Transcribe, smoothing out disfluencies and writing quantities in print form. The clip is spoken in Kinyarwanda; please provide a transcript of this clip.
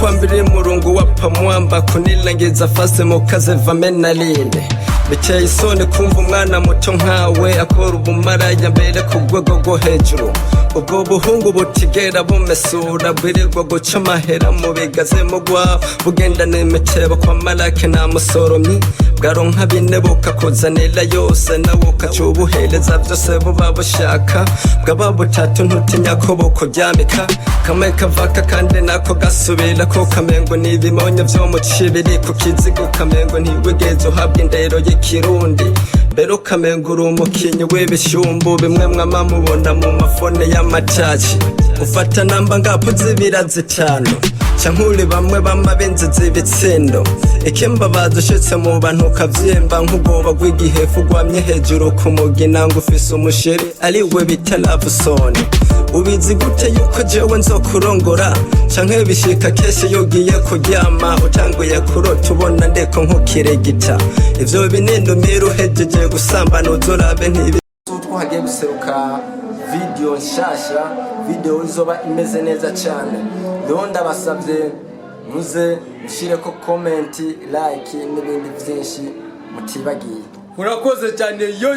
kwambiri murungu wapa mwamba kunilengeza fase mukaze vamenaline biteye isoni kumva umwana muto nkawe akora ubumaraya mbere ku rwego rwo hejuru ubwo buhungu butigera bumesura bwirirwa guca amahera mu bigaze mugwa bugendana imitebo kwa marake nta musoromyi bwaronka bine bukakuzanira yose nawe ukacubuhereza byose buba bushaka bwaba butatu ntutinya ko bukuryamika kamwe kavaka kandi nako gasubira ko kamengo n'ibimonyo vyo mu cibiri ku kizigo kamengo ntiwigeze uhabwa indero y'ikirundi mbere ukamengo uri umukinyi w'ibishumbu bimwe mwama mubona mu mafone y'amacaci ufata namba ngapo zibira zitanu cankuri bamwe b'amabenzi z'ibitsindo ikimbabaza ushitse mu bantu ukavyimba nk'ubwoba bw'igihefu ugwamye hejuru ku mugina ngo ufise umusheri ariwe bita Lavusoni ubizi gute yuko jewe nzokurongora canke bishika kese yogiye kuryama utanguye kurota ubona ndeko nk'ukiregita ivyo binindumira uhejeje gusambana uzorabe ntibi twagiye guseruka video nshasha video izoba imeze neza cyane rero ndabasabye muze mushireko comment like n'ibindi byinshi mutibagiye murakoze cyane yo